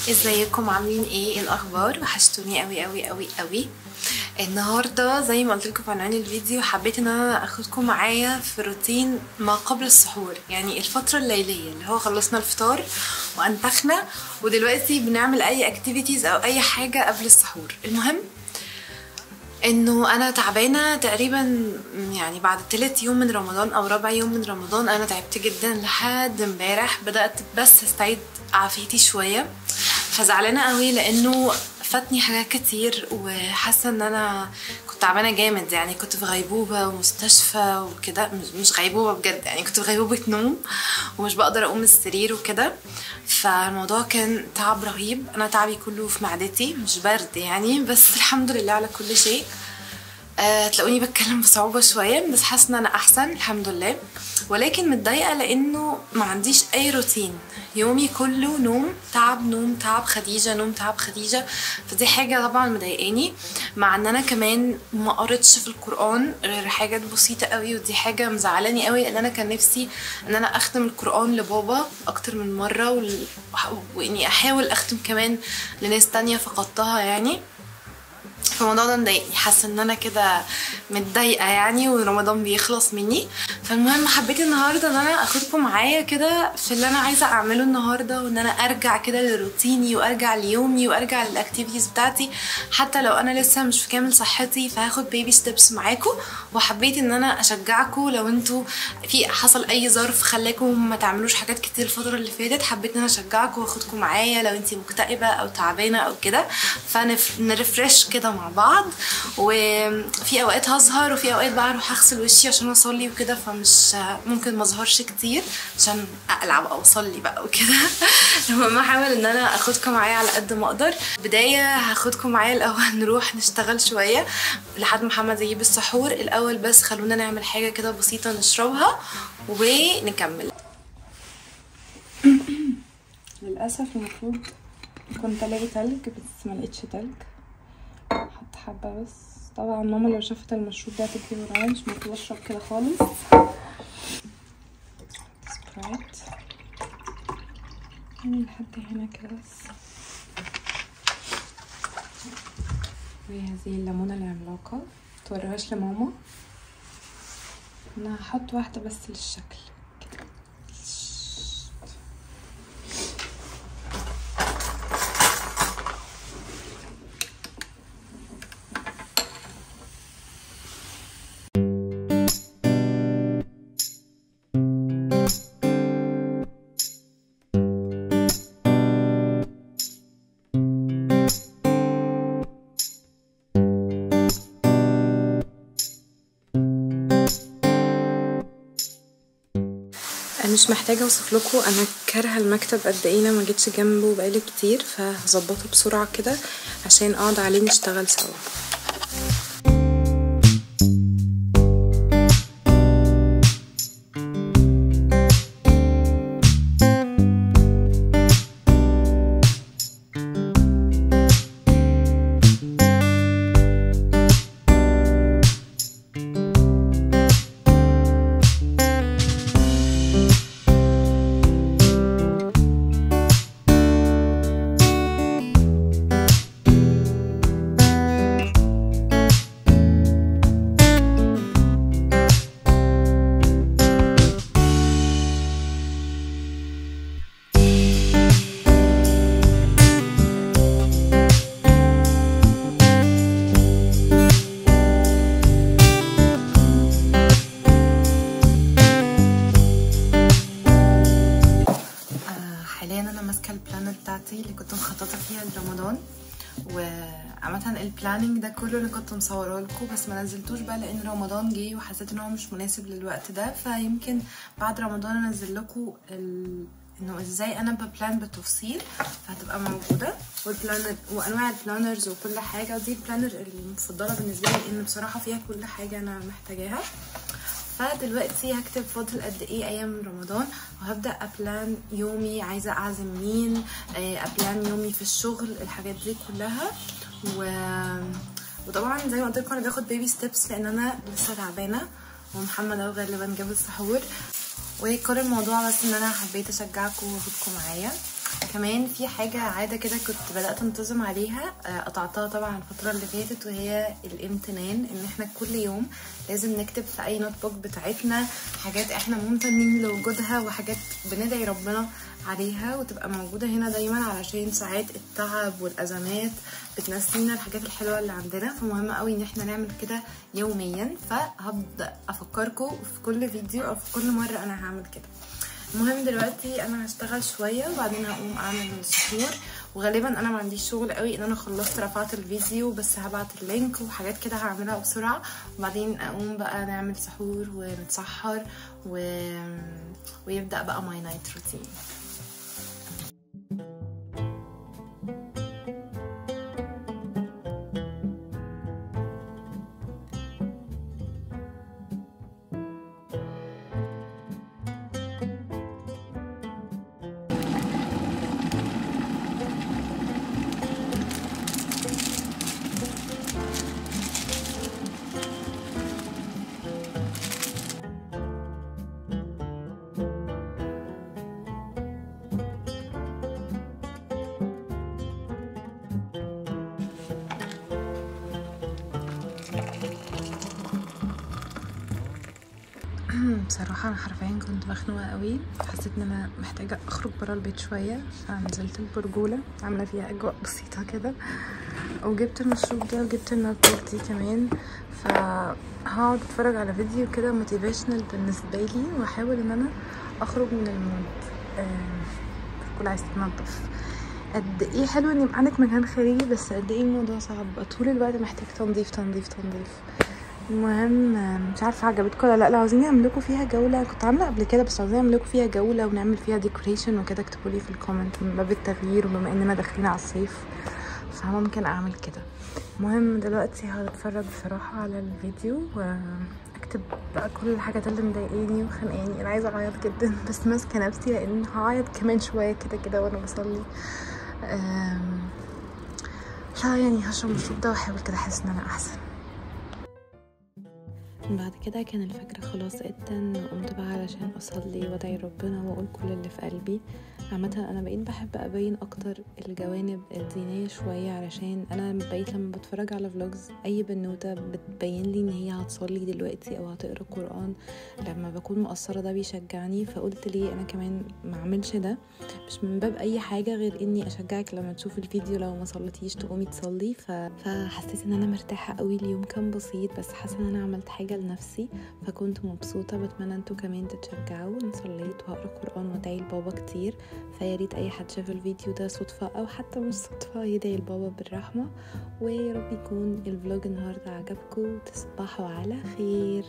ازيكم؟ عاملين ايه الاخبار؟ وحشتوني قوي قوي قوي قوي. النهارده زي ما قلت لكم في عنوان الفيديو، حبيت ان انا اخدكم معايا في روتين ما قبل السحور، يعني الفتره الليليه اللي هو خلصنا الفطار وانتخنا ودلوقتي بنعمل اي اكتيفيتيز او اي حاجه قبل السحور. المهم انه انا تعبانه تقريبا، يعني بعد تالت يوم من رمضان او رابع يوم من رمضان انا تعبت جدا لحد امبارح بدات بس استعيد عافيتي شويه، فزعلانه قوي لانه فاتني حاجات كتير وحاسه ان انا كنت تعبانه جامد. يعني كنت في غيبوبه ومستشفى وكده، مش غيبوبه بجد، يعني كنت في غيبوبه نوم ومش بقدر اقوم من السرير وكده، فالموضوع كان تعب رهيب. انا تعبي كله في معدتي، مش برد يعني، بس الحمد لله على كل شيء. تلاقوني بتكلم بصعوبة شوية، بس حاسة ان انا احسن الحمد لله، ولكن متضايقة لانه ما عنديش اي روتين. يومي كله نوم تعب نوم تعب خديجة، نوم تعب خديجة، فدي حاجة طبعا مضايقاني. مع ان انا كمان ما قريتش في القرآن غير حاجات بسيطة قوي، ودي حاجة مزعلاني قوي لان انا كان نفسي ان انا اختم القرآن لبابا اكتر من مرة واني احاول اختم كمان لناس تانية فقدتها يعني. فالموضوع ده مضايقني، حاسه ان انا كده متضايقه يعني ورمضان بيخلص مني. فالمهم حبيت النهارده ان انا اخدكم معايا كده في اللي انا عايزه اعمله النهارده، وان انا ارجع كده لروتيني وارجع ليومي وارجع للاكتيفيتيز بتاعتي، حتى لو انا لسه مش في كامل صحتي فهاخد بيبي ستيبس معاكم. وحبيت ان انا اشجعكم لو انتوا في حصل اي ظرف خلاكم ما تعملوش حاجات كتير الفتره اللي فاتت، حبيت ان انا اشجعكم واخدكم معايا لو انتي مكتئبه او تعبانه او كده، فنرفرش كده مع بعض. وفي اوقات هظهر وفي اوقات بقى اروح اغسل وشي عشان اصلي وكده، فمش ممكن ما اظهرش كتير عشان اقلع بقى واصلي بقى وكده. المهم احاول ان انا اخدكم معايا على قد ما اقدر. بدايه هاخدكم معايا الاول نروح نشتغل شويه لحد محمد يجيب السحور. الاول بس خلونا نعمل حاجه كده بسيطه نشربها ونكمل. للاسف المفروض كنت الاقي تلج بس ما لقيتش تلج، حط حبه بس. طبعا ماما لو شافت المشروب ده هتجري ورايا، مش المفروض اشرب كده خالص. سبرايت يعني لحد هنا كده بس. وهذه الليمونه العملاقه متوريهاش لماما، انا هحط واحده بس للشكل كده. مش محتاجه اوصف لكم انا كارهه المكتب قد ايه، انا ما جيتش جنبه بقالي كتير، فهظبطه بسرعه كده عشان اقعد عليه نشتغل سوا. اللي كنت مخططه فيها لرمضان، وعامه البلاننج ده كله اللي كنت مصوره لكم، بس ما نزلتوش بقى لان رمضان جه وحسيت ان هو مش مناسب للوقت ده، فيمكن بعد رمضان انزل لكم انه ازاي انا ببلان بالتفصيل، فهتبقى موجوده. والبلانر وانواع البلانرز وكل حاجه. دي البلانر المفضله بالنسبه لي لان بصراحه فيها كل حاجه انا محتاجاها. فدلوقتي هكتب فاضل قد ايه ايام رمضان، وهبدا ابلان يومي، عايزه اعزم مين، ابلان يومي في الشغل، الحاجات دي كلها. وطبعا زي ما قلت لكم انا باخد بيبي ستيبس لان انا لسه تعبانه، ومحمد اهو غالبا جاب السحور. وكل الموضوع بس ان انا حبيت اشجعكم واخدكم معايا. كمان في حاجه عاده كده كنت بدات انتظم عليها، قطعتها طبعا الفتره اللي فاتت، وهي الامتنان. ان احنا كل يوم لازم نكتب في اي نوت بوك بتاعتنا حاجات احنا ممتنين لوجودها، وحاجات بندعي ربنا عليها، وتبقى موجوده هنا دايما علشان ساعات التعب والازمات بتنسينا الحاجات الحلوه اللي عندنا. فمهم قوي ان احنا نعمل كده يوميا. فهبدا افكركم في كل فيديو او في كل مره انا هعمل كده. المهم دلوقتي انا هشتغل شويه وبعدين هقوم اعمل السحور. وغالبا انا ما عنديش شغل قوي ان انا خلصت رفعت الفيديو، بس هبعت اللينك وحاجات كده هعملها بسرعه، وبعدين اقوم بقى نعمل سحور ونتسحر ويبدا بقى ماي نايت روتين. بصراحه انا حرفيا كنت مخنوقه قوي، حسيت ان انا محتاجه اخرج برا البيت شويه، فنزلت البرجوله عامله فيها اجواء بسيطه كده، وجبت المشروب ده وجبت النوت بوك دي كمان. فهقعد اتفرج على فيديو كده موتيفيشنال بالنسبه لي، واحاول ان انا اخرج من المود. كل عايز تنظف قد ايه حلو ان يبقى عندك مكان خارجي، بس قد ايه الموضوع صعب، طول الوقت محتاج تنظيف تنظيف تنظيف. المهم مش عارفه عجبتكم ولا لا. لو عاوزين نعمل لكم فيها جوله، كنت عامله قبل كده، بس عاوزين نعمل لكم فيها جوله ونعمل فيها ديكوريشن وكده، اكتبوا لي في الكومنت من باب التغيير وبما اننا داخلين على الصيف فممكن اعمل كده. المهم دلوقتي هتفرج بصراحه على الفيديو واكتب بقى كل الحاجات اللي مضايقاني وخانقاني. انا عايزه اعيط جدا بس ماسكه نفسي لان هعيط كمان شويه كده كده وانا بصلي. يعني هشرب المشروب ده واحاول كده احس ان انا احسن. بعد كده كان الفجر خلاص اتن، وقمت بقى علشان اصلي وادعي ربنا واقول كل اللي في قلبي. عامه انا بقيت بحب ابين اكتر الجوانب الدينيه شويه، علشان انا بقيت لما بتفرج على فلوجز اي بنوته بتبين لي ان هي هتصلي دلوقتي او هتقرا قران لما بكون مقصره، ده بيشجعني. فقلت ليه انا كمان ما اعملش ده، مش من باب اي حاجه غير اني اشجعك لما تشوف الفيديو لو ما صليتيش تقومي تصلي. فحسيت ان انا مرتاحه قوي. اليوم كان بسيط بس حاسه ان انا عملت حاجه لنفسي، فكنت مبسوطه. بتمنى انتوا كمان تتشجعوا. انا صليت وهقرا قران وادعي لبابا كتير، فيا ريت اي حد شاف الفيديو ده صدفه او حتى مش صدفه يدعي لبابا بالرحمه. ويا رب يكون الفلوج النهارده عجبكم، تصبحوا على خير.